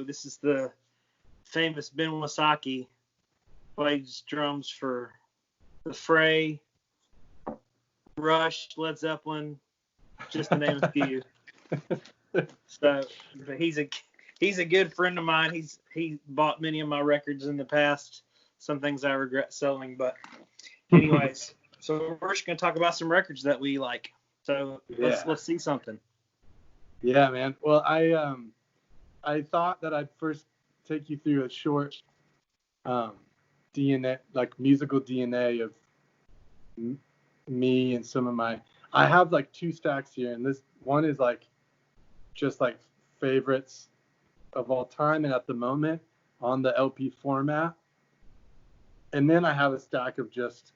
but this is the famous Ben Wysocki. Plays drums for the Fray, Rush, Led Zeppelin, just to name a few. So, but he's a good friend of mine. He bought many of my records in the past. Some things I regret selling, but anyways. So we're just gonna talk about some records that we like. So let's see something. Yeah, man. Well, I thought that I'd first take you through a short DNA, like musical DNA of me and some of my. I have like 2 stacks here, and this one is like just like favorites of all time and at the moment on the LP format, and then I have a stack of just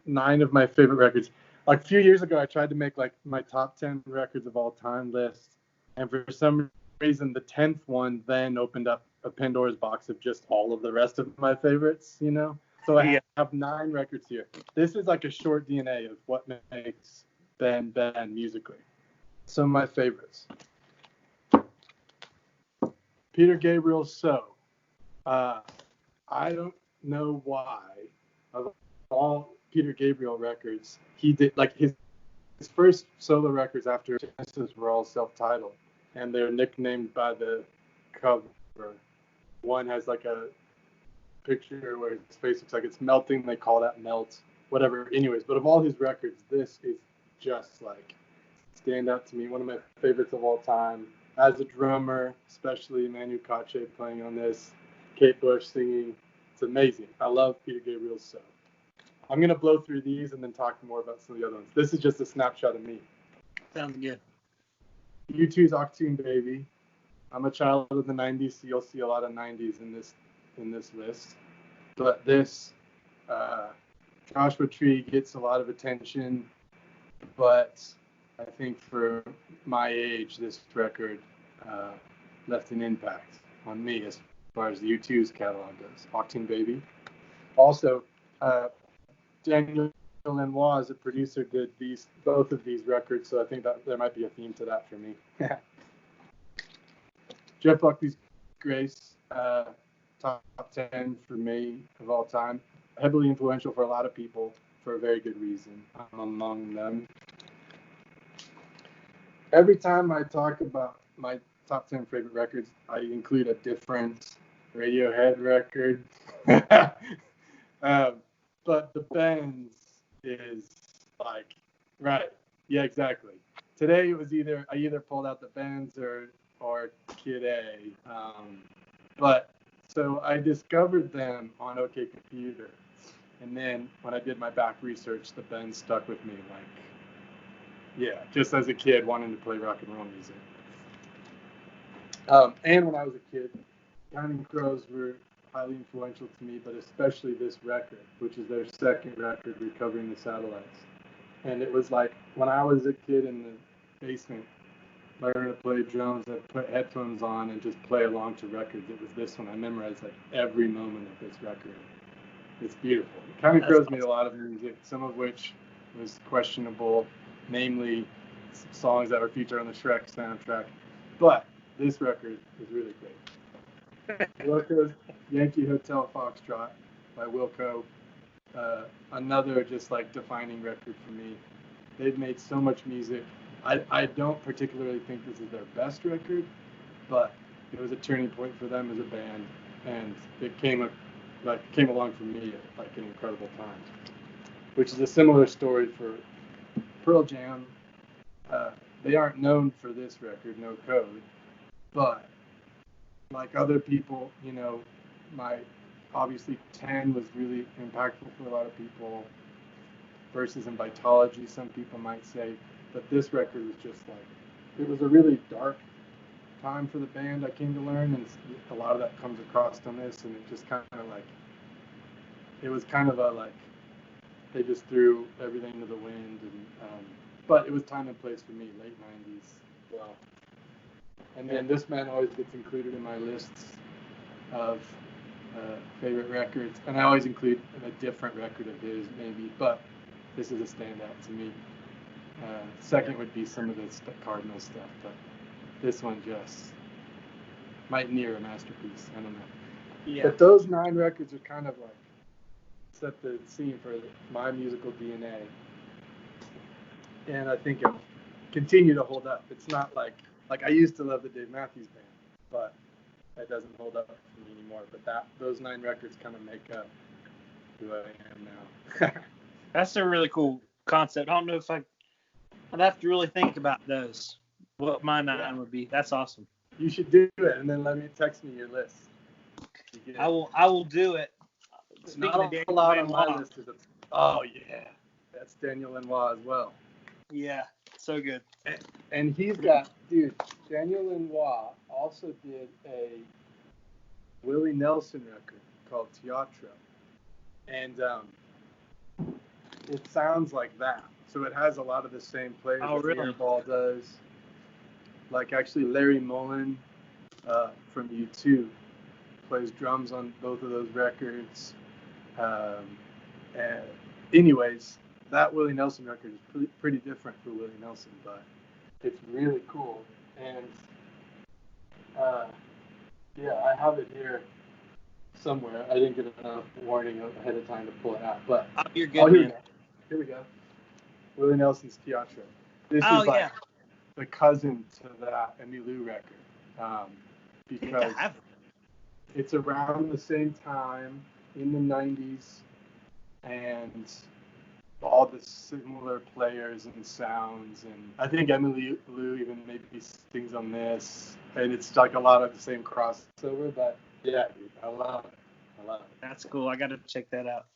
9 of my favorite records. Like a few years ago, I tried to make like my top 10 records of all time list, and for some reason, the 10th one then opened up a Pandora's box of just all of the rest of my favorites, you know? So I have 9 records here. This is like a short DNA of what makes Ben musically. Some of my favorites. Peter Gabriel's So. I don't know why, of all Peter Gabriel records, he did like his first solo records after Genesis were all self-titled, and they're nicknamed by the cover. One has like a picture where his face looks like it's melting. They call that Melt, whatever. Anyways, but of all his records, this is just like stand out to me. One of my favorites of all time. As a drummer, especially Manu Katché playing on this, Kate Bush singing. It's amazing. I love Peter Gabriel's So. I'm going to blow through these and then talk more about some of the other ones. This is just a snapshot of me. Sounds good. U2's Octune Baby. I'm a child of the 90s, so you'll see a lot of 90s in this list. But this Joshua Tree gets a lot of attention, but I think for my age, this record left an impact on me as far as the U2's catalog goes. Octane Baby. Also, Daniel Lanois, as a producer, did both of these records, so I think that there might be a theme to that for me. Jeff Buckley's Grace, top 10 for me of all time. Heavily influential for a lot of people for a very good reason. I'm among them. Every time I talk about my top 10 favorite records, I include a different Radiohead record. But the Benz is like, right. Yeah, exactly. Today it was I either pulled out the Benz or Kid A. But so I discovered them on OK Computer. And then when I did my back research, the Benz stuck with me. Like, yeah, just as a kid wanting to play rock and roll music. And when I was a kid, Counting Crows were highly influential to me, but especially this record, which is their second record, Recovering the Satellites. And it was like when I was a kid in the basement learning to play drums, I'd put headphones on and just play along to records. It was this one. I memorized like every moment of this record. It's beautiful. Counting Crows made a lot of music, some of which was questionable, namely songs that were featured on the Shrek soundtrack. But this record is really great. Wilco's Yankee Hotel Foxtrot by Wilco. Another just like defining record for me. They've made so much music. I don't particularly think this is their best record, but it was a turning point for them as a band, and it came along for me at like an incredible time. Which is a similar story for Pearl Jam. They aren't known for this record, No Code, but like other people, you know, obviously 10 was really impactful for a lot of people. Versus in Vitology, some people might say, but this record was just like, it was a really dark time for the band, I came to learn, and a lot of that comes across on this, and it just kind of like, it was kind of a like, they just threw everything to the wind, and but it was time and place for me, late 90s. Well, and then this man always gets included in my lists of favorite records, and I always include a different record of his, maybe, but this is a standout to me. Second would be some of the Cardinal stuff, but this one just might near a masterpiece. I don't know. Yeah. But those 9 records are kind of like set the scene for my musical DNA, and I think it'll continue to hold up. It's not like I used to love the Dave Matthews Band, but that doesn't hold up for me anymore. But those 9 records kind of make up who I am now. That's a really cool concept. I don't know if I'd have to really think about those. What my 9 would be. That's awesome. You should do it, and then text me your list. I will do it. Speaking Not of Daniel a lot Van on my Law. list is oh yeah, that's Daniel Lanois as well. Yeah, so good. And he's got, dude, Daniel Lanois also did a Willie Nelson record called Piatra, and it sounds like that. So it has a lot of the same players that really? Mirabal does. Like actually Larry Mullen from U2 plays drums on both of those records. And anyways, that Willie Nelson record is pretty different for Willie Nelson, but it's really cool. And yeah, I have it here somewhere. I didn't get enough warning ahead of time to pull it out, but You're good, man. Here we go. Willie Nelson's Piatra. This Oh, is like yeah. the cousin to that Emmylou record, because it's around the same time in the 90s, and all the similar players and sounds, and I think Emmylou even maybe sings on this, and it's like a lot of the same crossover, but yeah, dude, I love it. That's cool. I got to check that out.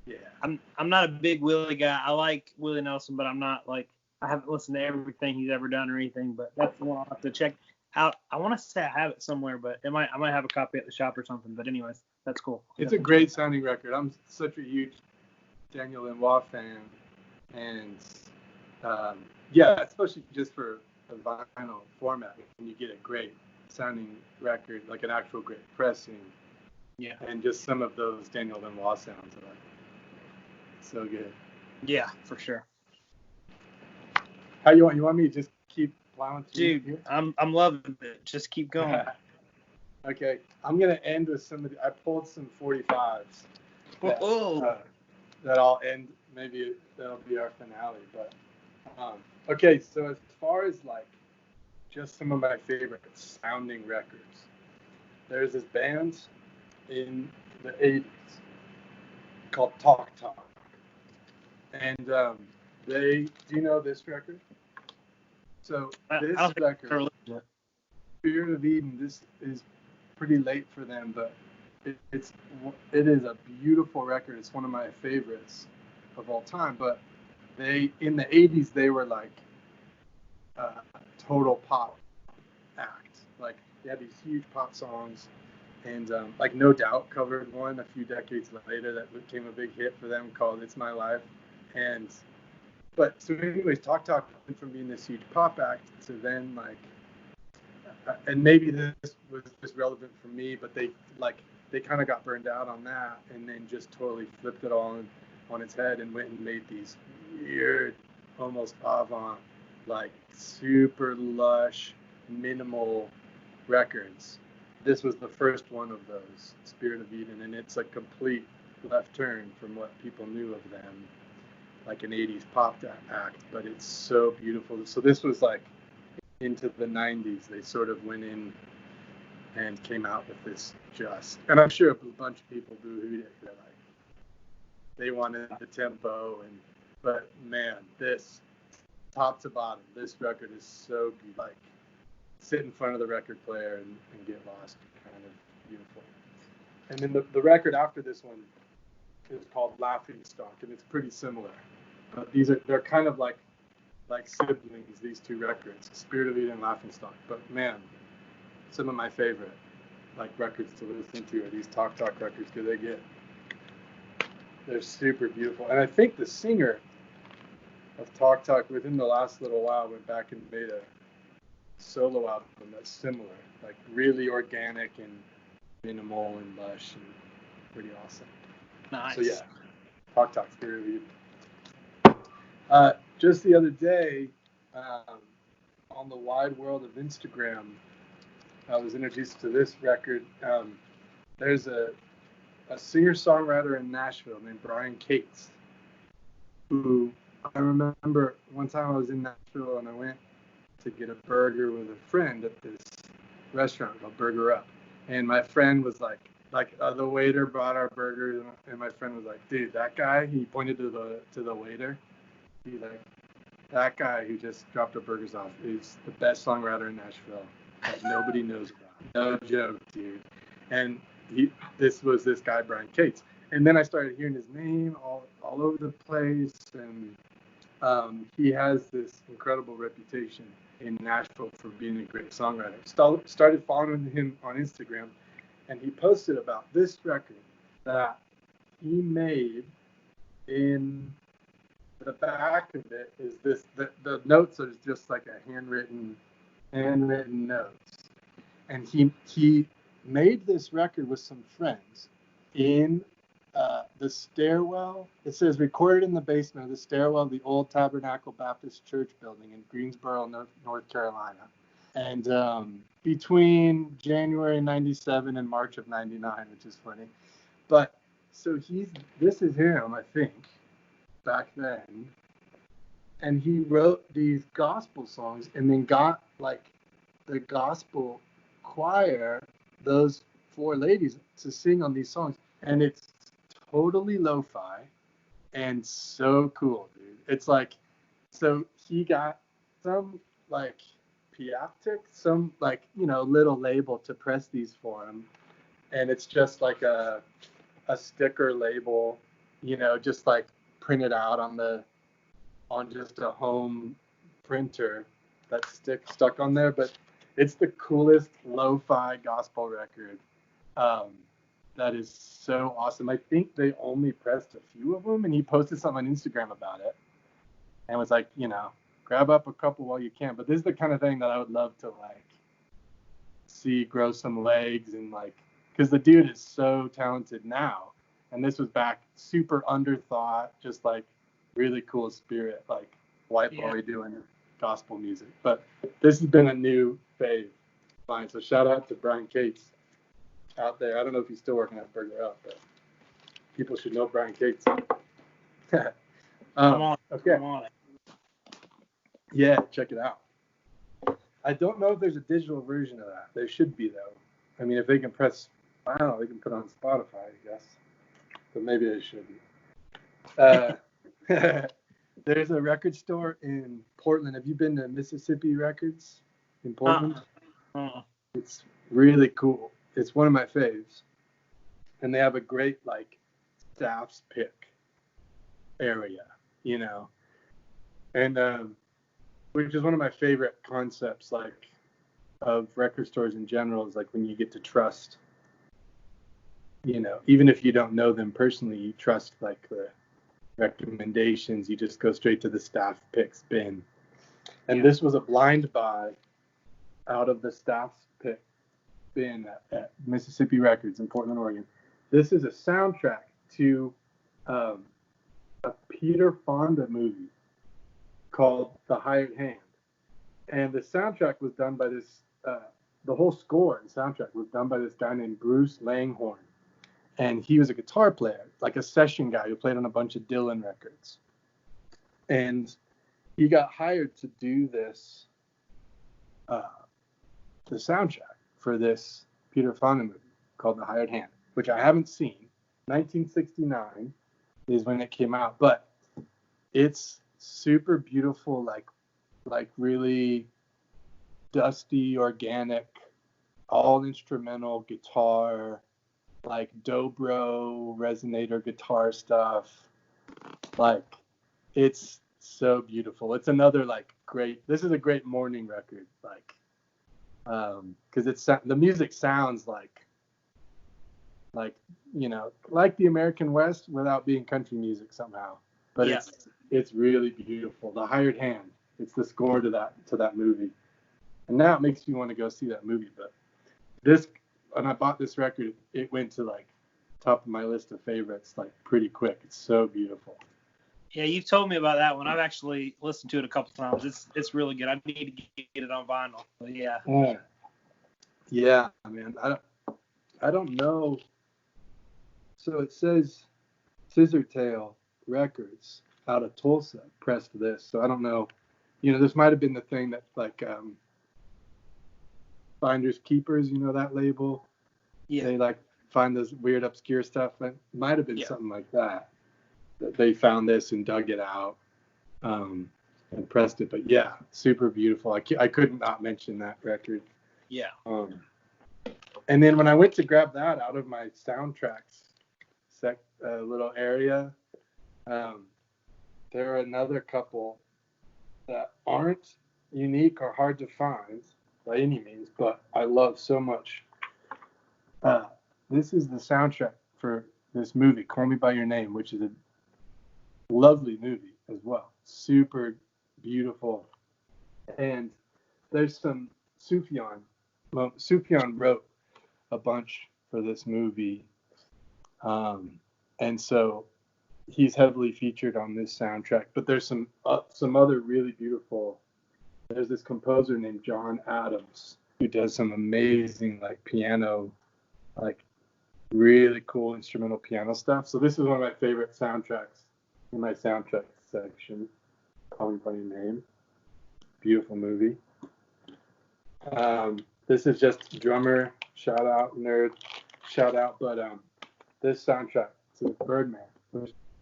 Yeah. I'm not a big Willie guy. I like Willie Nelson, but I'm not like, I haven't listened to everything he's ever done or anything, but that's the one I'll have to check out. I want to say I have it somewhere, but I might have a copy at the shop or something. But anyways, that's cool. It's a great sounding record. I'm such a huge Daniel Lanois fan, and yeah, especially just for the vinyl format, when you get a great sounding record, like an actual great pressing, yeah, and just some of those Daniel Lanois sounds are like so good. Yeah, for sure. How you want me to just keep plowing through? Dude, I'm loving it. Just keep going. Okay, I'm gonna end with I pulled some 45s. That I'll end. Maybe that'll be our finale. But okay, so as far as like just some of my favorite sounding records, there's this band in the 80s called Talk Talk, and do you know this record? So this record, Spirit of Eden, this is pretty late for them, but it is a beautiful record. It's one of my favorites of all time. But in the 80s, they were like a total pop act. Like they had these huge pop songs, and like No Doubt covered one a few decades later that became a big hit for them called "It's My Life." But so anyways, Talk Talk went from being this huge pop act to then like, and maybe this was just relevant for me, but they kind of got burned out on that, and then just totally flipped it all on its head and went and made these weird, almost avant, like super lush, minimal records. This was the first one of those, Spirit of Eden, and it's a complete left turn from what people knew of them, like an 80s pop act, but it's so beautiful. So this was like into the 90s, they sort of went in and came out with this and I'm sure a bunch of people boo-hooed it. They're like, they wanted the tempo, but man, this top to bottom, this record is so good. Like, sit in front of the record player and get lost, kind of beautiful. And then the record after this one is called Laughing Stock, and it's pretty similar. But they're kind of like siblings, these two records, Spirit of Eden and Laughing Stock. But man, some of my favorite like records to listen to are these Talk Talk records, because they're super beautiful. And I think the singer of Talk Talk within the last little while went back and made a solo album that's similar, like really organic and minimal and lush and pretty awesome. Nice. So yeah, Talk Talk, Spirit of Eden. Just the other day, on the wide world of Instagram, I was introduced to this record. There's a singer-songwriter in Nashville named Brian Cates, who I remember one time I was in Nashville and I went to get a burger with a friend at this restaurant called Burger Up. And my friend was like the waiter brought our burgers, and my friend was like, dude, that guy, he pointed to the waiter. He's like, that guy who just dropped our burgers off is the best songwriter in Nashville that nobody knows about. No joke, dude. And this was this guy, Brian Cates. And then I started hearing his name all over the place, and he has this incredible reputation in Nashville for being a great songwriter. Started following him on Instagram, and he posted about this record that he made. In the back of it is this, the notes are just like a handwritten notes. And he made this record with some friends in the stairwell. It says recorded in the basement of the stairwell of the old Tabernacle Baptist Church building in Greensboro, North Carolina. And between January 97 and March of 99, which is funny. But so this is him, I think, back then. And he wrote these gospel songs and then got like the gospel choir, those 4 ladies, to sing on these songs. And it's totally lo-fi and so cool, dude. It's like, so he got some like Piatra, some like, little label to press these for him. And it's just like a sticker label, just like printed out on just a home printer that's stuck on there. But it's the coolest lo-fi gospel record. That is so awesome. I think they only pressed a few of them, and he posted something on Instagram about it and was like, grab up a couple while you can. But this is the kind of thing that I would love to like see grow some legs, and like, because the dude is so talented now, and this was back super underthought, just like really cool spirit, like white boy doing gospel music. But this has been a new fave of mine. So shout out to Brian Cates out there. I don't know if he's still working at Burger Up, but people should know Brian Cates. I'm on it. Yeah, check it out. I don't know if there's a digital version of that. There should be, though. I mean, if they can press, I don't know, they can put it on Spotify, I guess. But maybe they shouldn't. There's a record store in Portland. Have you been to Mississippi Records in Portland? It's really cool. It's one of my faves. And they have a great, like, staff's pick area, And which is one of my favorite concepts, like, of record stores in general, is like when you get to trust, even if you don't know them personally, you trust like the recommendations. You just go straight to the staff picks bin. And this was a blind buy out of the staff's pick bin at Mississippi Records in Portland, Oregon. This is a soundtrack to a Peter Fonda movie called The Hired Hand. And the soundtrack was done by this, the whole score and soundtrack was done by this guy named Bruce Langhorne. And he was a guitar player, like a session guy who played on a bunch of Dylan records. And he got hired to do this, the soundtrack for this Peter Fonda movie called The Hired Hand, which I haven't seen. 1969 is when it came out, but it's super beautiful, like really dusty, organic, all instrumental guitar, like dobro resonator guitar stuff. Like, it's so beautiful. It's another like great, this is a great morning record, like because the music sounds like like the American West without being country music somehow. But it's really beautiful. The Hired Hand, it's the score to that movie. And now it makes me want to go see that movie. But when I bought this record, it went to like top of my list of favorites like pretty quick. It's so beautiful. Yeah, you've told me about that one. I've actually listened to it a couple times. It's really good. I need to get it on vinyl. But yeah. Yeah, man. I don't know. So it says Scissortail Records out of Tulsa pressed this. So I don't know. This might have been the thing that like Finders Keepers, that label. Yeah. They like find this weird obscure stuff. It might have been Yeah. something like that. That they found this and dug it out and pressed it. But yeah, super beautiful. I couldn't not mention that record. Yeah. And then when I went to grab that out of my soundtracks little area, there are another couple that aren't unique or hard to find by any means, but I love so much. This is the soundtrack for this movie, Call Me By Your Name, which is a lovely movie as well. Super beautiful. And there's some Sufjan. Well, Sufjan wrote a bunch for this movie. And so he's heavily featured on this soundtrack. But there's some other really beautiful. There's this composer named John Adams who does some amazing like piano, like really cool instrumental piano stuff. So this is one of my favorite soundtracks in my soundtrack section. Call Me By Your Name. Beautiful movie. This is just drummer shout out, nerd shout out, but this soundtrack to Birdman.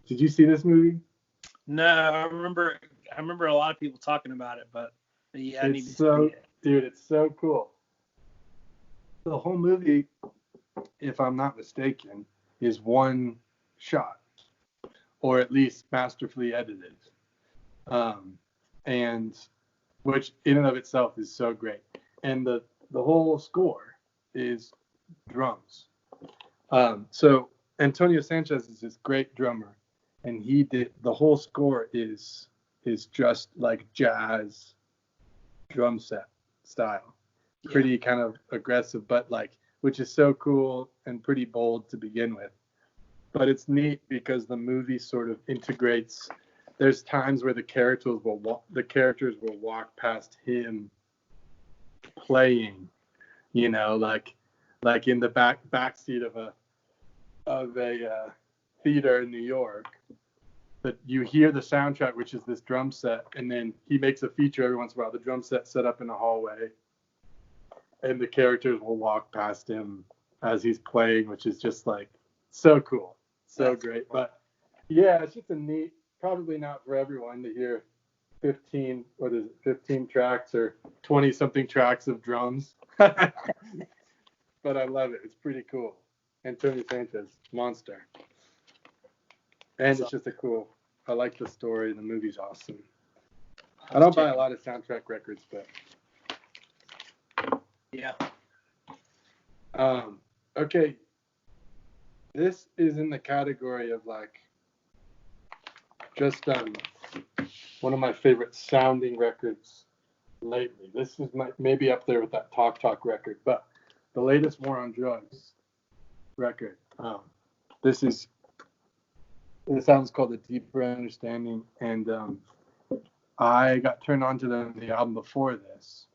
Did you see this movie? No, I remember a lot of people talking about it, but yeah, I need to see it. Dude, it's so cool. The whole movie, if I'm not mistaken, is one shot, or at least masterfully edited, and which in and of itself is so great. And the whole score is drums. So Antonio Sanchez is this great drummer, and he did the whole score is just like jazz drum set style, pretty kind of aggressive, but like, which is so cool and pretty bold to begin with. But it's neat because the movie sort of integrates. There's times where the characters will walk past him playing, like in the back seat of a theater in New York. But you hear the soundtrack, which is this drum set, and then he makes a feature every once in a while. The drum set set up in a hallway, and the characters will walk past him as he's playing, which is just like so cool, so great. But yeah, it's just a neat. Probably not for everyone to hear 15 tracks or 20 something tracks of drums. But I love it. It's pretty cool. Antonio Sanchez, monster. And it's just I like the story. The movie's awesome. I don't buy a lot of soundtrack records, but yeah. Okay. This is in the category of like just one of my favorite sounding records lately. This is maybe up there with that Talk record, but the latest War on Drugs record. This album's called A Deeper Understanding, and I got turned on to the album before this.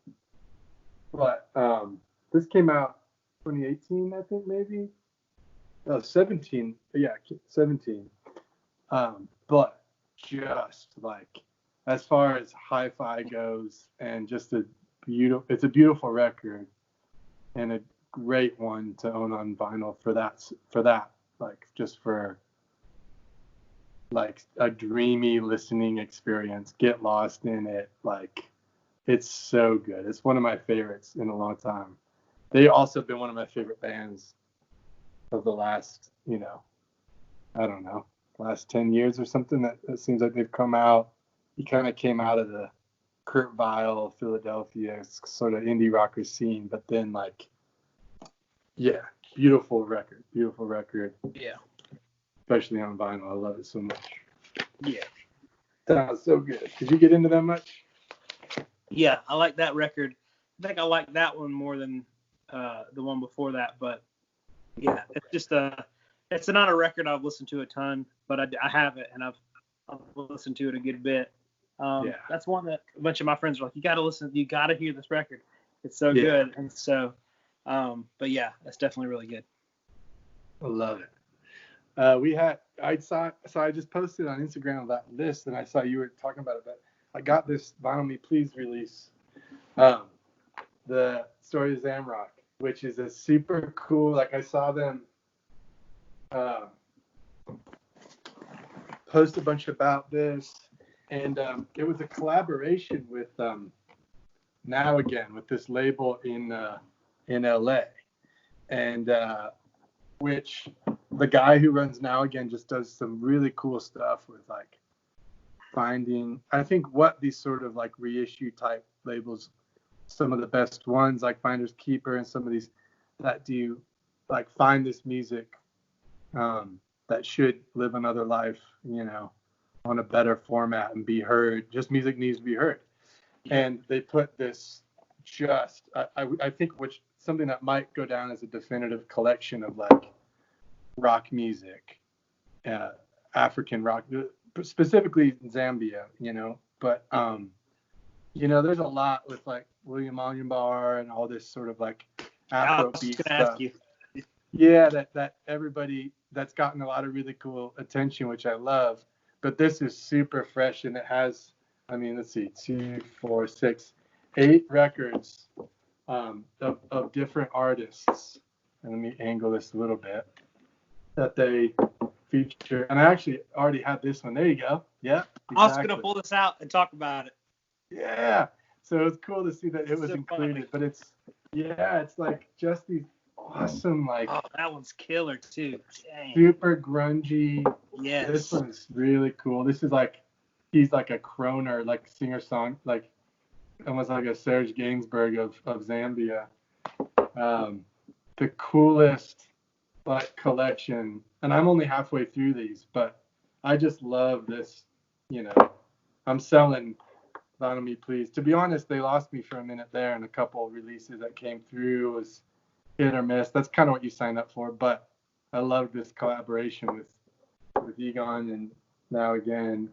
But this came out 2018, I think, maybe. No, 17. Yeah, 17. But just like as far as hi-fi goes, and just it's a beautiful record and a great one to own on vinyl for that like just for like a dreamy listening experience. Get lost in it. Like it's so good. It's one of my favorites in a long time. They also have been one of my favorite bands of the last, I don't know, last 10 years or something. That seems like they've come out. He kind of came out of the Kurt Weill, Philadelphia sort of indie rocker scene, but then like, yeah, beautiful record. Yeah. Especially on vinyl. I love it so much. Yeah. Sounds so good. Did you get into that much? Yeah, I like that record. I think I like that one more than the one before that, but yeah, it's just it's not a record I've listened to a ton, but I have it, and I've listened to it a good bit. That's one that a bunch of my friends are like, you got to hear this record. It's so good. And so But yeah, that's definitely really good. I love it. I just posted on Instagram about this, and I saw you were talking about it, but I got this Vinyl Me Please release, the Story of Zamrock, which is a super cool, like I saw them post a bunch about this, and it was a collaboration with Now Again, with this label in LA, and which the guy who runs Now Again just does some really cool stuff with like finding, I think, what these sort of like reissue type labels, some of the best ones like Finders Keeper and some of these that do like find this music that should live another life, on a better format and be heard. Just music needs to be heard. And they put this I think which something that might go down as a definitive collection of like rock music, African rock, specifically Zambia, but there's a lot with like William Onyenbar and all this sort of like Afrobeat stuff. Ask you. Yeah, that everybody, that's gotten a lot of really cool attention, which I love. But this is super fresh, and it has, let's see, 2, 4, 6, 8 records of different artists. And let me angle this a little bit, that they feature. And I actually already had this one. There you go. Yeah. Exactly. I was going to pull this out and talk about it. Yeah. So it's cool to see that it was so included. Funny. But it's like just these awesome, like. Oh, that one's killer too. Dang. Super grungy. Yes. This one's really cool. This is like, he's like a croner, like singer-song, like almost like a Serge Gainsbourg of Zambia. The coolest like collection, and I'm only halfway through these, but I just love this. I'm selling Vinyl Me Please. To be honest, they lost me for a minute there, and a couple of releases that came through was hit or miss. That's kind of what you sign up for, but I love this collaboration with Egon and Now Again.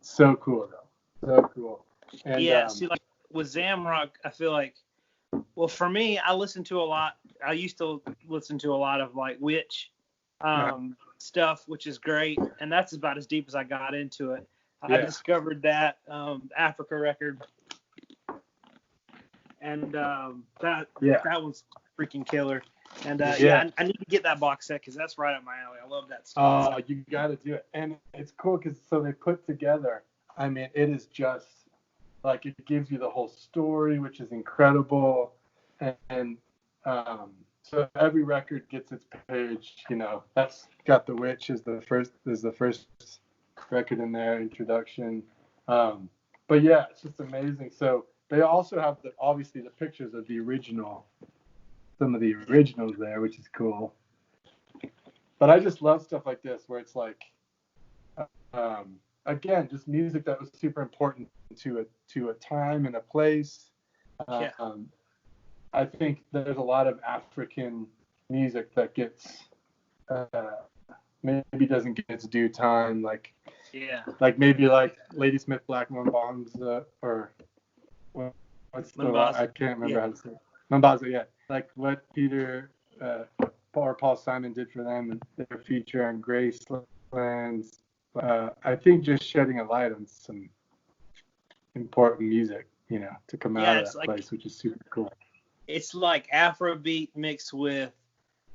So cool though. So cool. And, yeah, see, like with Zamrock, I feel like, well, for me, I used to listen to a lot of like Witch stuff, which is great, and that's about as deep as I got into it. I discovered that Africa record, and that one's freaking killer. And I need to get that box set because that's right up my alley. I love that stuff. Oh, you got to do it, and it's cool because they put together. It is just like, it gives you the whole story, which is incredible, and so every record gets its page. That's got The Witch is the first record in there, introduction. But yeah, it's just amazing. So they also have obviously the pictures of some of the originals there, which is cool. But I just love stuff like this where it's like, again, just music that was super important to a time and a place. I think there's a lot of African music that gets maybe doesn't get its due time, like maybe like Ladysmith Black Mambazo, or what's the one? I can't remember how to say it. Mambazo, yeah. Like what Peter or Paul Simon did for them, and their feature on Gracelands. I think just shedding a light on some important music, to come out of that place, which is super cool. It's like Afrobeat mixed with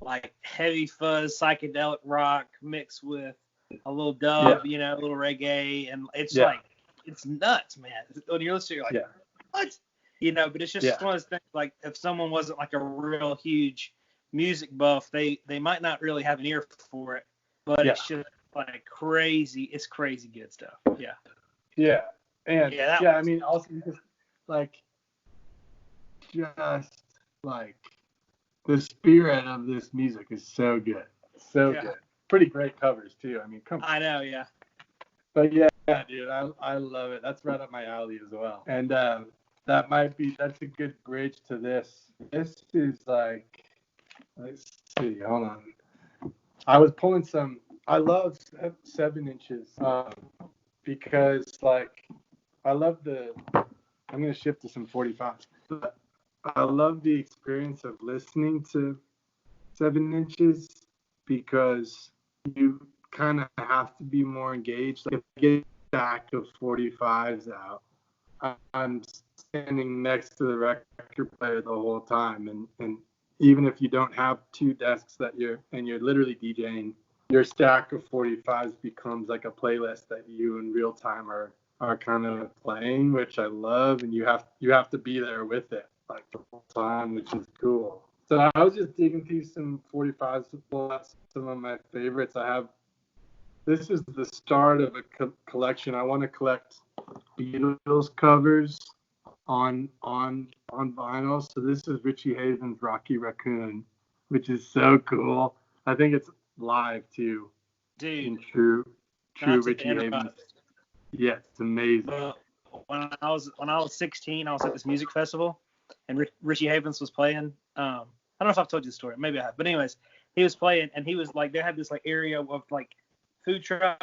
like heavy fuzz psychedelic rock mixed with a little dub, a little reggae, and it's like, it's nuts, man. When you're listening, you're like, what? But it's just one of those things, like if someone wasn't like a real huge music buff, they might not really have an ear for it, but it's just like crazy. It's crazy good stuff. Yeah. And also just like the spirit of this music is so good. So good. Pretty great covers too. Come on. I know, yeah. But yeah, dude, I love it. That's right up my alley as well. And that's a good bridge to this. This is like, let's see, hold on. I was pulling I love 7 inches because like I love I'm going to shift to some 45s. But I love the experience of listening to 7 inches because you kind of have to be more engaged. Like if I get a stack of 45s out, I'm standing next to the record player the whole time, and even if you don't have two desks that you're literally DJing, your stack of 45s becomes like a playlist that you in real time are kind of playing, which I love, and you have to be there with it like the whole time, which is cool. So I was just digging through some 45s to pull out some of my favorites. This is the start of a collection. I want to collect Beatles covers on vinyl. So this is Richie Havens' Rocky Raccoon, which is so cool. I think it's live too. Dude, in true Richie Havens. Yeah, it's amazing. When I was 16, I was at this music festival, and Richie Havens was playing. I don't know if I've told you the story. Maybe I have. But anyways, he was playing, and he was like, they had this like area of like food trucks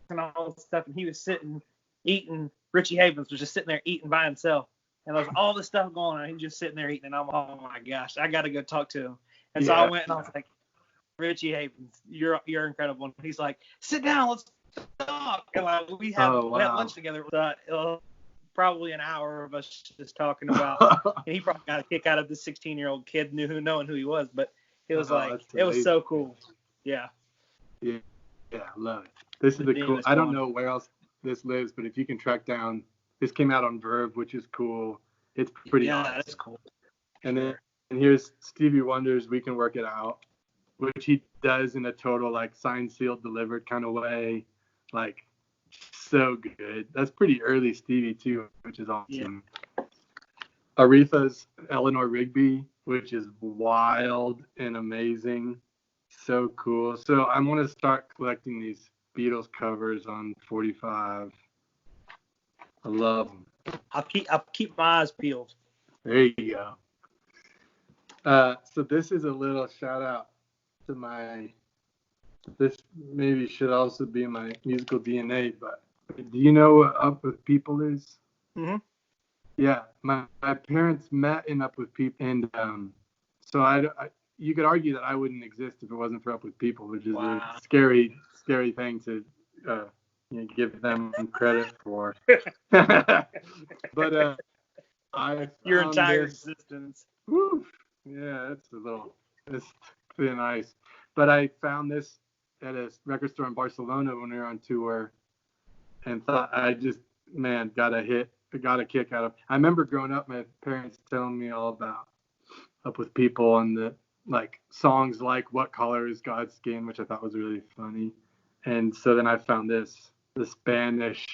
and all this stuff, and he was sitting eating. Richie Havens was just sitting there eating by himself, and there was all this stuff going on. He was just sitting there eating, and I'm, oh my gosh, I got to go talk to him. And so I went and I was like, Richie Havens, you're incredible. And he's like, sit down, let's talk. And like we had lunch together. It was probably an hour of us just talking about. And he probably got a kick out of this 16-year-old kid knowing who he was. But it was it was so cool. Yeah. Yeah, I love it. This is the cool. I don't know where else this lives, but if you can track down, this came out on Verve, which is cool. It's pretty awesome. Yeah, that's cool. And here's Stevie Wonder's "We Can Work It Out," which he does in a total like signed, sealed, delivered kind of way, like so good. That's pretty early Stevie too, which is awesome. Yeah. Aretha's Eleanor Rigby, which is wild and amazing, so cool. So I'm gonna start collecting these Beatles covers on 45. I love them. I'll keep my eyes peeled. There you go. So this is a little shout out to this maybe should also be my musical DNA, but do you know what Up With People is? Mm-hmm. Yeah, my parents met in Up With People, and so you could argue that I wouldn't exist if it wasn't for Up With People, which is a scary thing to give them credit for. But your entire existence. Woo, yeah, it's pretty nice. But I found this at a record store in Barcelona when we were on tour, and thought I just got a kick out of. I remember growing up, my parents telling me all about Up With People and the like songs like "What Color Is God's Skin," which I thought was really funny. And so then I found the Spanish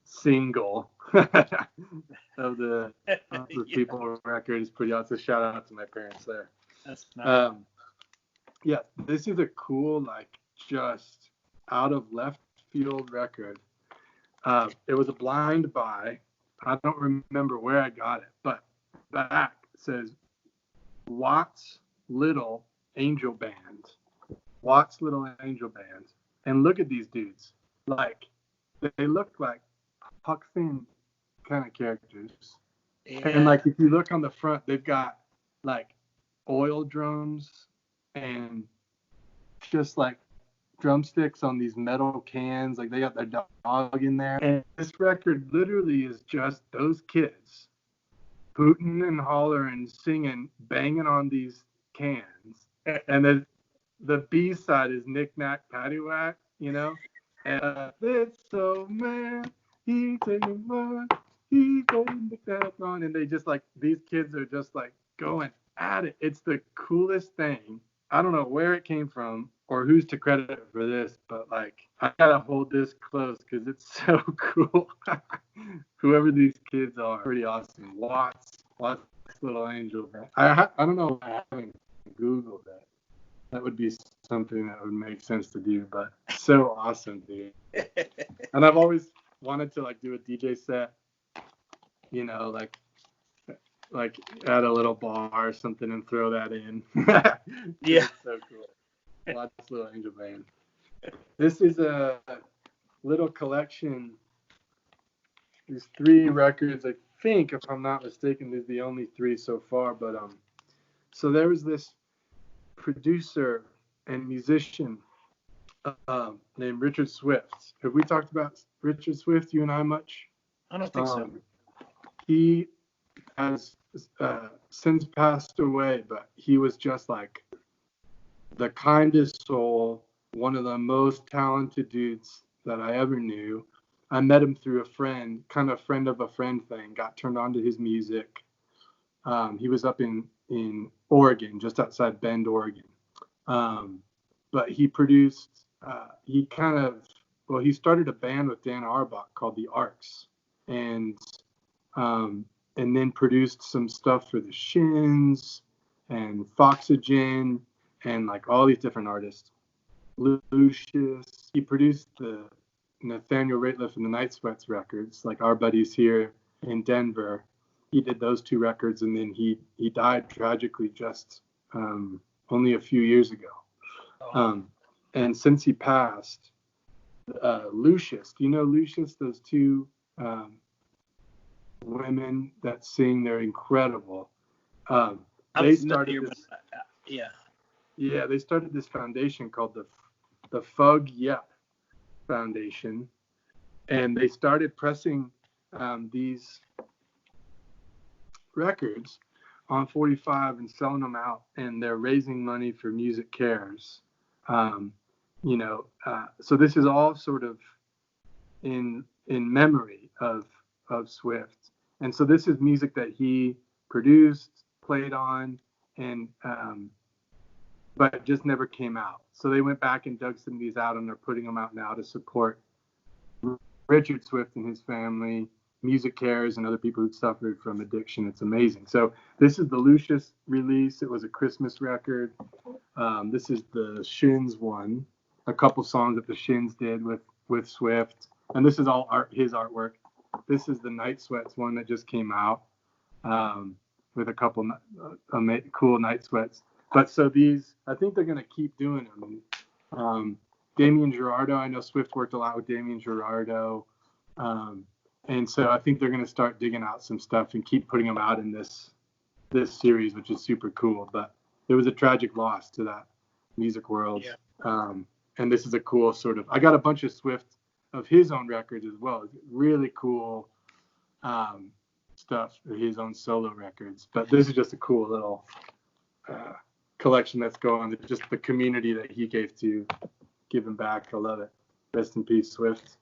single of the Up With People record is pretty awesome. So shout out to my parents there. That's nice. Yeah, this is a cool, like, just out of left field record. It was a blind buy. I don't remember where I got it, but back says Watts Little Angel Band. Watts Little Angel Band. And look at these dudes. Like, they look like Huck Finn kind of characters. Yeah. And, like, if you look on the front, they've got, like, oil drums and just, like, drumsticks on these metal cans. Like, they got their dog in there. And this record literally is just those kids hooting and hollering, singing, banging on these cans. And then the B side is Knick Knack Paddywhack, And it's so man, he taking one, he going Knick Knack on, and they just like these kids are just like going at it. It's the coolest thing. I don't know where it came from or who's to credit for this, but like I gotta hold this close because it's so cool. Whoever these kids are, pretty awesome. Watts Little Angel. I don't know. I haven't Googled that. That would be something that would make sense to do, but so awesome, dude. And I've always wanted to like do a DJ set, like at a little bar or something and throw that in. Yeah. So cool. Watts Little Angel Band. This is a little collection. These 3 records, I think, if I'm not mistaken, these are the only 3 so far. But so there was this producer and musician named Richard Swift. Have we talked about Richard Swift, you and I, much? I don't think so. He has since passed away, but he was just like the kindest soul, one of the most talented dudes that I ever knew. I met him through a friend, kind of friend of a friend thing, got turned on to his music. He was up in Oregon, just outside Bend, Oregon. But he produced, he started a band with Dan Auerbach called the Arcs, and then produced some stuff for the Shins and Foxygen and like all these different artists. Lucius, he produced the Nathaniel Rateliff and the Night Sweats records, like our buddies here in Denver. He did those 2 records, and then he died tragically just only a few years ago. And since he passed, Lucius, do you know Lucius? Those 2 women that sing, they're incredible. They started this. Yeah, they started this foundation called the Fug Yep Foundation, and they started pressing these records on 45 and selling them out, and they're raising money for Music Cares. So this is all sort of in memory of Swift, and so this is music that he produced, played on, and but it just never came out. So they went back and dug some of these out, and they're putting them out now to support Richard Swift and his family, Music Cares, and other people who suffered from addiction. It's amazing. So this is the Lucius release. It was a Christmas record. This is the Shins one, a couple songs that the Shins did with Swift. And this is all his artwork. This is the Night Sweats one that just came out with a couple cool Night Sweats. But so these, I think they're going to keep doing them. Damien Gerardo, I know Swift worked a lot with Damien Gerardo. And so I think they're going to start digging out some stuff and keep putting them out in this series, which is super cool. But there was a tragic loss to that music world. Yeah. And this is a cool sort of, I got a bunch of Swift of his own records as well. Really cool stuff, his own solo records. But this is just a cool little collection that's going, just the community that he gave to, giving back. I love it. Rest in peace, Swift.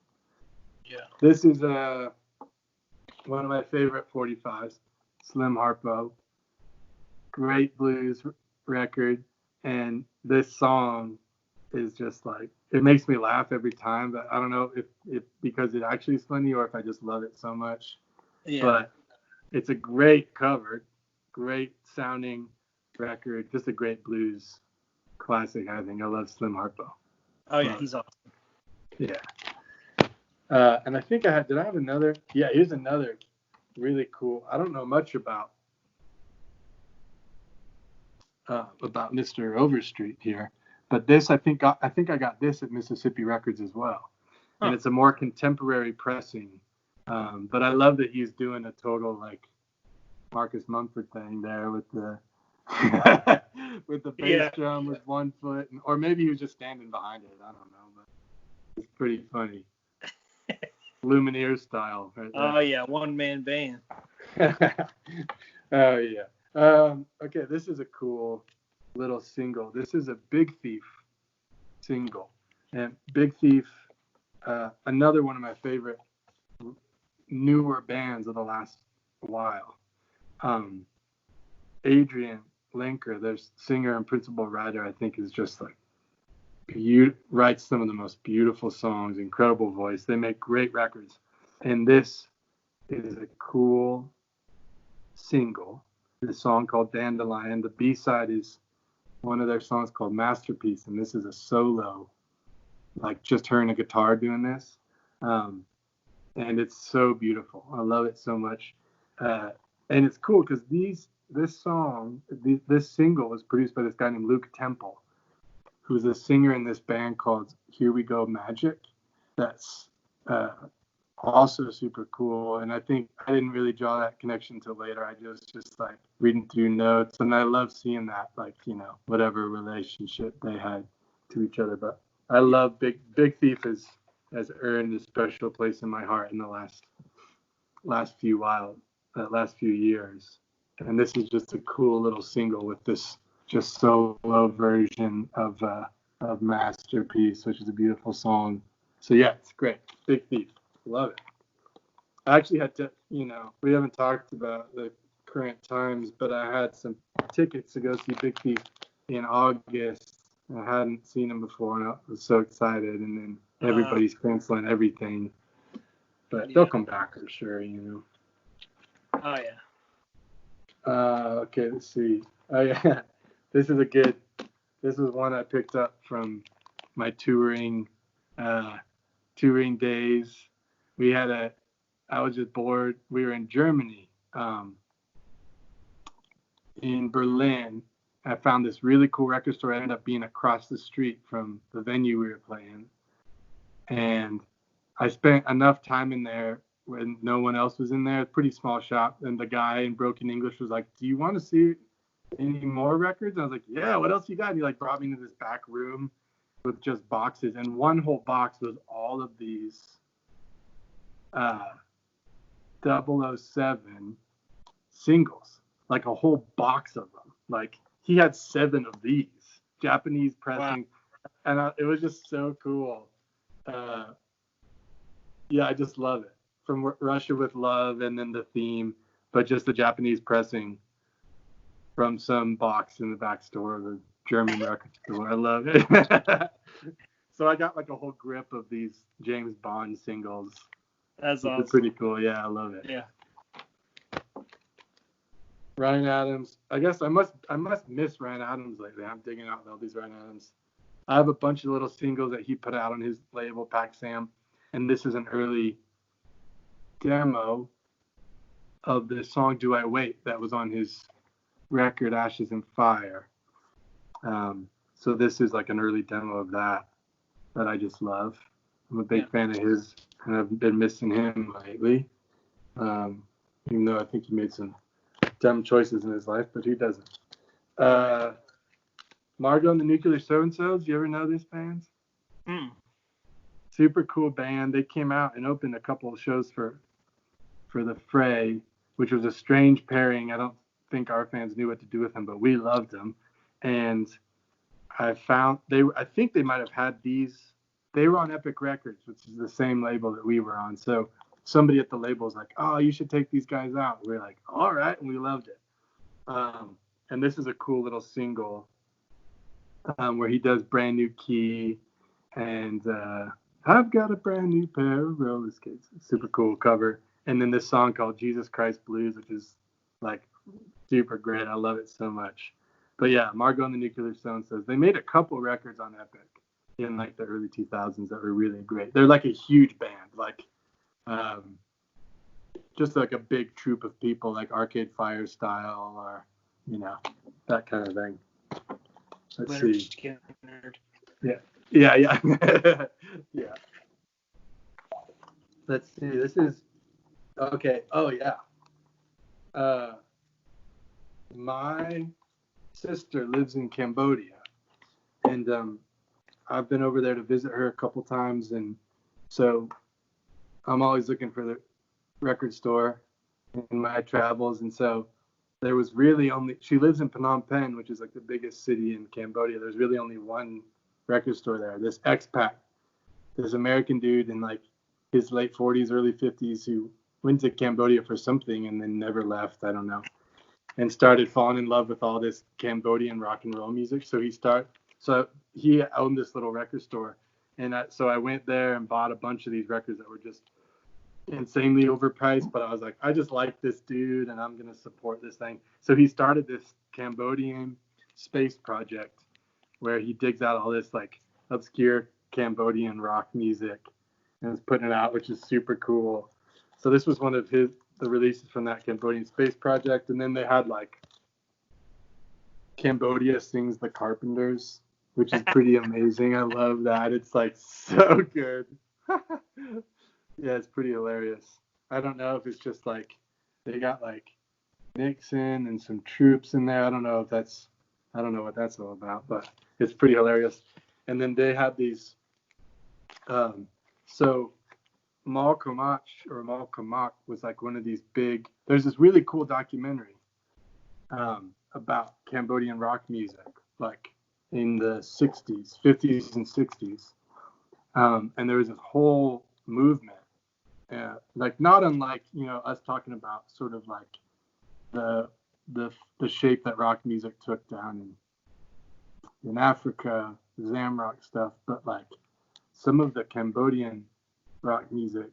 Yeah. This is one of my favorite 45s, Slim Harpo. Great blues record, and this song is just like, it makes me laugh every time, but I don't know if because it actually is funny or if I just love it so much. Yeah. But it's a great cover, great sounding record, just a great blues classic, I think. I love Slim Harpo. Oh yeah, he's awesome. Yeah. And I think did I have another? Yeah, here's another really cool. I don't know much about Mr. Overstreet here, but this I think I got this at Mississippi Records as well, and it's a more contemporary pressing. But I love that he's doing a total like Marcus Mumford thing there with the with the bass drum with one foot, or maybe he was just standing behind it. I don't know, but it's pretty funny. Lumineer style. Right there. Oh yeah, one man band. Oh yeah. Okay, this is a cool little single. This is a Big Thief single, and Big Thief, another one of my favorite newer bands of the last while. Adrian Lenker, their singer and principal writer, I think is just like writes some of the most beautiful songs, incredible voice. They make great records, and this is a cool single. The song called Dandelion. The B-side is one of their songs called Masterpiece, and this is a solo, like just her and a guitar doing this, and it's so beautiful. I love it so much, and it's cool because this single was produced by this guy named Luke Temple, who's a singer in this band called Here We Go Magic. That's also super cool. And I think I didn't really draw that connection until later. I just like reading through notes, and I love seeing that, like, you know, whatever relationship they had to each other. But I love Big Thief has earned a special place in my heart in the last few years. And this is just a cool little single with this just solo version of Masterpiece, which is a beautiful song. So yeah, it's great. Big Thief. Love it. I actually had to, you know, we haven't talked about the current times, but I had some tickets to go see Big Thief in August. I hadn't seen him before, and I was so excited. And then everybody's canceling everything. But they'll come back, I'm sure, you know. Oh, yeah. Okay, let's see. Oh, yeah. This is one I picked up from my touring days. I was just bored. We were in Germany, in Berlin. I found this really cool record store. It ended up being across the street from the venue we were playing. And I spent enough time in there when no one else was in there. Pretty small shop. And the guy in broken English was like, "Do you want to see any more records?" And I was like, "Yeah, what else you got?" And he like brought me into this back room with just boxes. And one whole box was all of these 007 singles, like a whole box of them. Like he had 7 of these Japanese pressing. Wow. And it was just so cool. Yeah, I just love it. From Russia with Love, and then the theme, but just the Japanese pressing from some box in the back store of the German record store. I love it. So I got like a whole grip of these James Bond singles. That's awesome. It's pretty cool. Yeah, I love it. Yeah. Ryan Adams. I guess I must miss Ryan Adams lately. I'm digging out all these Ryan Adams. I have a bunch of little singles that he put out on his label, Pac Sam, and this is an early demo of the song "Do I Wait" that was on his record Ashes and Fire. So this is like an early demo of that I just love. I'm a big fan of his, and I've been missing him lately. Even though I think he made some dumb choices in his life, but he doesn't. Margot and the Nuclear So-and-Sos, you ever know this band? Super cool band. They came out and opened a couple of shows for the Fray, which was a strange pairing. I don't think our fans knew what to do with them, but we loved them. And I think they might have had these. They were on Epic Records, which is the same label that we were on. So somebody at the label was like, "Oh, you should take these guys out." We were like, "All right," and we loved it. And this is a cool little single where he does Brand New Key and I've got a brand new pair of roller skates. Super cool cover. And then this song called Jesus Christ Blues, which is like super great. I love it so much. But yeah, Margot and the Nuclear So-and-Sos, they made a couple records on Epic in like the early 2000s that were really great. They're like a huge band, like just like a big troop of people, like Arcade Fire style, or you know, that kind of thing. Let's see. Yeah. Yeah. Let's see. This is okay. Oh yeah. My sister lives in Cambodia, and I've been over there to visit her a couple times, and so I'm always looking for the record store in my travels, and so there was really only, she lives in Phnom Penh, which is like the biggest city in Cambodia. There's really only one record store there. This expat, this American dude in like his late 40s, early 50s, who went to Cambodia for something and then never left, I don't know, and started falling in love with all this Cambodian rock and roll music. So he owned this little record store, and so I went there and bought a bunch of these records that were just insanely overpriced, but I was like, I just like this dude and I'm gonna support this thing. So he started this Cambodian space project where he digs out all this like obscure Cambodian rock music and is putting it out, which is super cool. So this was one of the releases from that Cambodian space project. And then they had like Cambodia Sings the Carpenters, which is pretty amazing. I love that. It's like so good. Yeah, it's pretty hilarious. I don't know if it's just like they got like Nixon and some troops in there. I don't know what that's all about, but it's pretty hilarious. And then they had these, so Malcolm was like one of these big. There's this really cool documentary about Cambodian rock music, like in the 60s, 50s, and 60s. And there was this whole movement, like not unlike us talking about sort of like the shape that rock music took down in Africa, Zamrock stuff, but like some of the Cambodian rock music,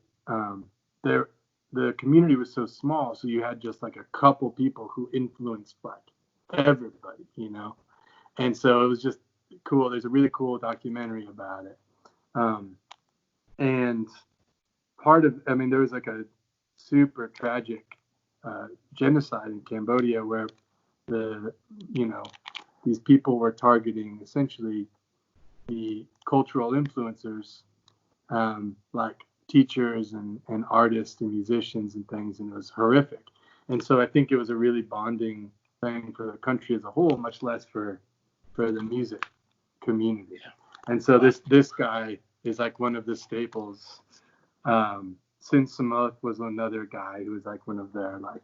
the community was so small, so you had just like a couple people who influenced like everybody, and so it was just cool. There's a really cool documentary about it, and there was like a super tragic genocide in Cambodia where these people were targeting essentially the cultural influencers, like teachers and artists and musicians and things, and it was horrific. And so I think it was a really bonding thing for the country as a whole, much less for the music community. Yeah. And so this guy is like one of the staples. Sin Samoth was another guy who was like one of their like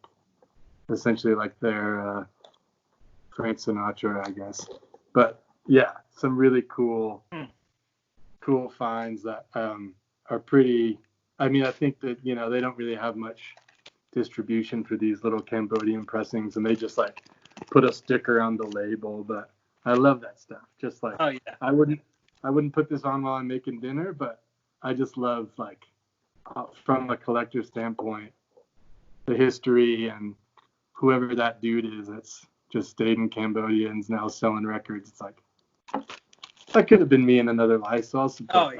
essentially like their Frank Sinatra, I guess. But yeah, some really cool finds that are pretty. I mean, I think that they don't really have much distribution for these little Cambodian pressings, and they just like put a sticker on the label. But I love that stuff. Just like, oh yeah, I wouldn't put this on while I'm making dinner, but I just love like from a collector standpoint, the history and whoever that dude is that's just stayed in Cambodia and is now selling records. It's like, that could have been me in another life, so I'll support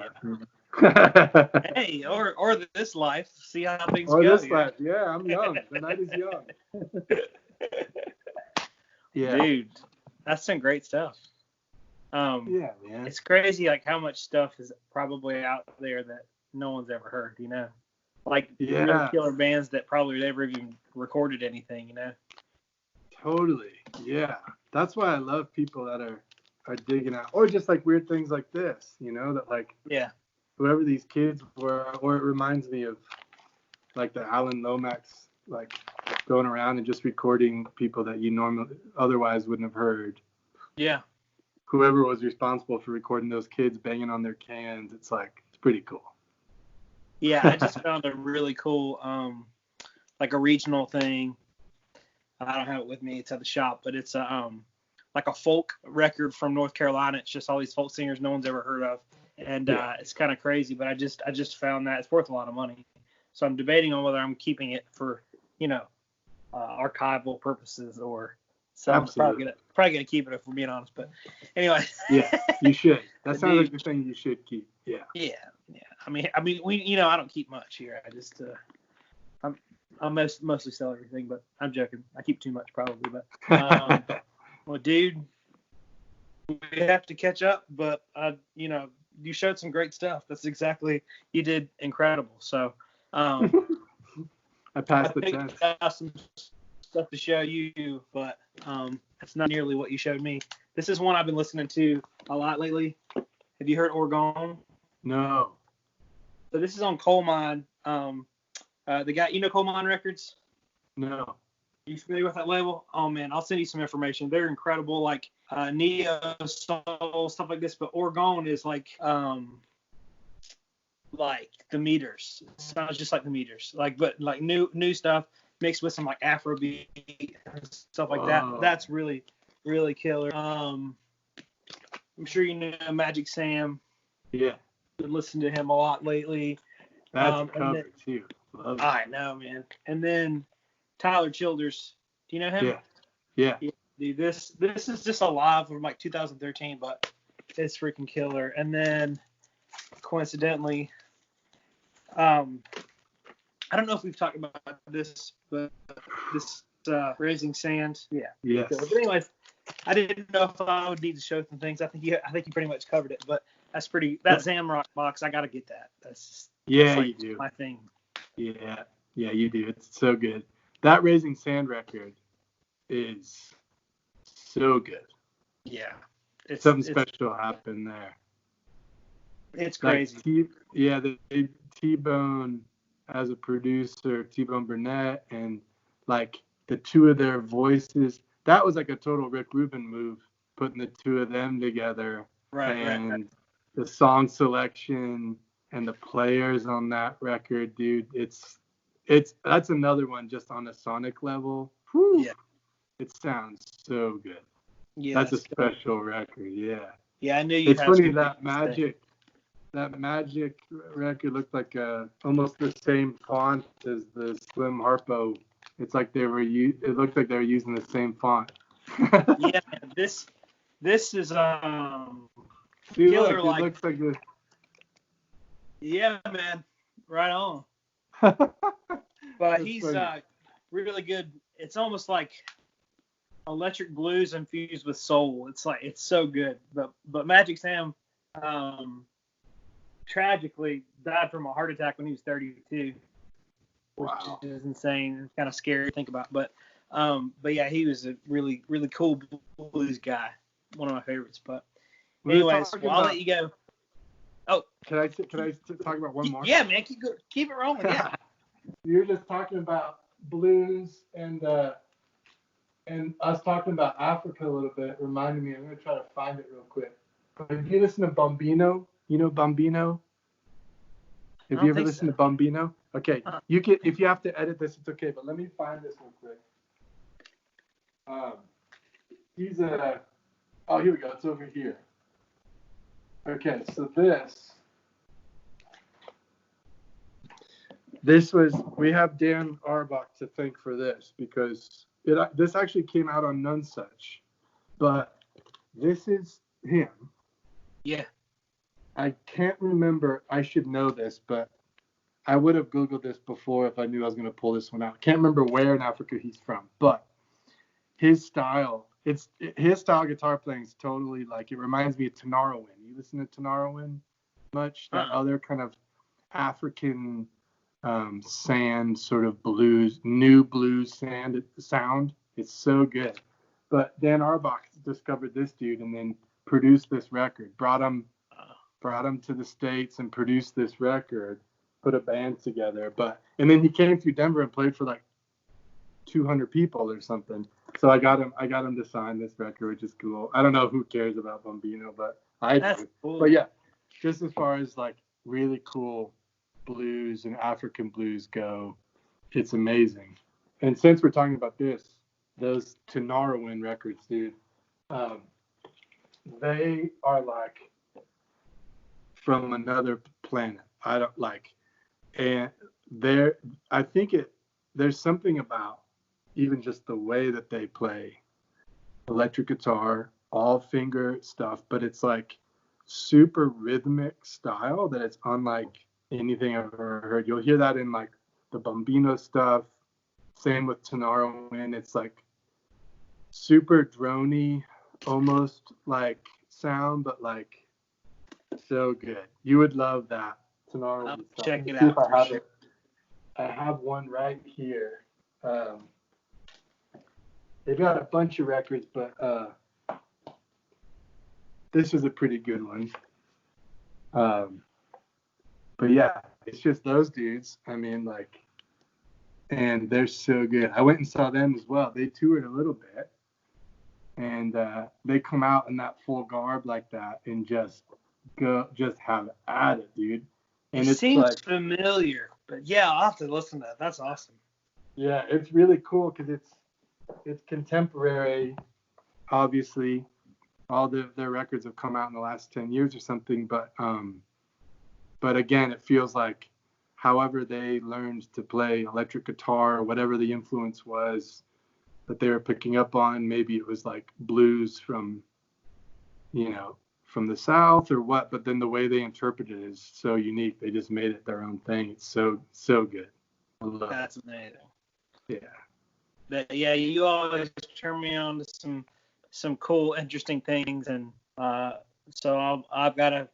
that. Hey, or this life, see how things go. Or this life, yeah, I'm young. The night is young. Yeah. Dude, that's some great stuff. Yeah, man. It's crazy like how much stuff is probably out there that no one's ever heard, Like really killer bands that probably never even recorded anything, Totally. Yeah. That's why I love people that are digging out, or just like weird things like this, that like whoever these kids were, or it reminds me of like the Alan Lomax, like going around and just recording people that you normally otherwise wouldn't have heard. Yeah. Whoever was responsible for recording those kids banging on their cans, it's pretty cool. Yeah, I just found a really cool, like a regional thing. I don't have it with me. It's at the shop, but it's like a folk record from North Carolina. It's just all these folk singers no one's ever heard of, and it's kind of crazy. But I just found that it's worth a lot of money. So I'm debating on whether I'm keeping it for archival purposes or. So Absolutely. I'm probably gonna keep it if we're being honest. But anyway. Yeah, you should. That sounds like the thing you should keep. Yeah. Yeah. I mean, we I don't keep much here. I just I mostly sell everything, but I'm joking. I keep too much probably, but well, dude, we have to catch up. But you showed some great stuff. You did incredible. So I passed the test. I got some stuff to show you, but it's not nearly what you showed me. This is one I've been listening to a lot lately. Have you heard Orgone? No. So this is on Coal Mine. The guy, Coal Mine Records? No. Are you familiar with that label? Oh man, I'll send you some information. They're incredible, like neo soul stuff like this. But Orgone is like the Meters. It sounds just like the Meters, but new stuff mixed with some like Afrobeat and stuff like that. That's really, really killer. I'm sure you know Magic Sam. Yeah. Been listening to him a lot lately. That's covered too. I know, man. And then Tyler Childers. Do you know him? Yeah. Dude, this is just a live from like 2013, but it's freaking killer. And then coincidentally, I don't know if we've talked about this, but this Raising Sand. Yeah. Yes. But anyways, I didn't know if I would need to show some things. I think you pretty much covered it, but that's pretty. That Zamrock box, I gotta get that. Yeah, like you do. my thing. Yeah, you do. It's so good. That Raising Sand record is so good. Yeah. Something special happened there. It's crazy. Like T-Bone as a producer, T-Bone Burnett, and like the two of their voices. That was like a total Rick Rubin move, putting the two of them together. Right. The song selection and the players on that record, dude, that's another one just on a sonic level. Whew, yeah. It sounds so good. Yeah, that's a special record. Yeah. Yeah, I knew you. It's funny that Magic record looked like almost the same font as the Slim Harpo. It's like it looked like they were using the same font. Yeah, this is See, killer. Look, it looks like this. Yeah, man, right on. But he's really good. It's almost like electric blues infused with soul. It's so good. But Magic Sam tragically died from a heart attack when he was 32. Wow. Which is insane. It's kind of scary to think about. But yeah, he was a really, really cool blues guy. One of my favorites. But anyways, I'll let you go. Oh, can I talk about one more? Yeah, man, keep it rolling. Yeah. You were just talking about blues and us talking about Africa a little bit. Reminded me. I'm gonna try to find it real quick. Have you listened to Bambino? You know Bambino? Have you ever listened to Bambino? Okay, you can. If you have to edit this, it's okay. But let me find this real quick. He's a. Oh, here we go. It's over here. Okay, so this was. We have Dan Arbach to thank for this because this actually came out on None Such, but this is him. Yeah. I can't remember. I should know this, but I would have Googled this before if I knew I was going to pull this one out. Can't remember where in Africa he's from, but his style guitar playing is totally like, it reminds me of Tanarowin. You listen to Tanarowin much? That other kind of African sand sort of blues, new blues sound. It's so good. But Dan Arbach discovered this dude and then produced this record, brought him to the States and produced this record, put a band together. And then he came through Denver and played for like 200 people or something. So I got him to sign this record, which is cool. I don't know who cares about Bambino, but I do. Cool. But yeah, just as far as like really cool blues and African blues go, it's amazing. And since we're talking about those Tanarowin records, dude, they are like from another planet. And there's something about even just the way that they play electric guitar, all finger stuff, but it's like super rhythmic style that it's unlike anything I've ever heard. You'll hear that in like the Bambino stuff. Same with Tanarowin. It's like super drony, almost like sound, but like so good. You would love that Tanarowin stuff. Check it out. I have one right here. They've got a bunch of records, but this is a pretty good one. But yeah, it's just those dudes. I mean, like, and they're so good. I went and saw them as well. They toured a little bit, and they come out in that full garb like that and just have at it, dude. And it seems like familiar, but yeah, I'll have to listen to that. That's awesome. Yeah, it's really cool because it's contemporary. Obviously, all their records have come out in the last 10 years or something, but again, it feels like however they learned to play electric guitar or whatever the influence was that they were picking up on, maybe it was like blues from the South or what, but then the way they interpret it is so unique. They just made it their own thing. It's so good. That's amazing. Yeah. But yeah, you always turn me on to some cool, interesting things, and so I've got to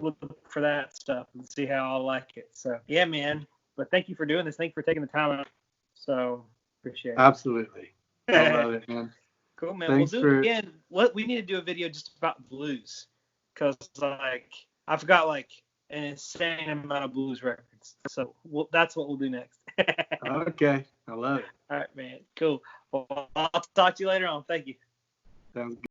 look for that stuff and see how I like it. So yeah, man. But thank you for doing this. Thank you for taking the time out. So appreciate it. Absolutely. I love it, man. Cool, man. Thanks We'll do it again. We need to do a video just about blues, because like I've got like an insane amount of blues records. So that's what we'll do next. Okay, I love it. All right, man. Cool. Well, I'll talk to you later on. Thank you. Sounds good.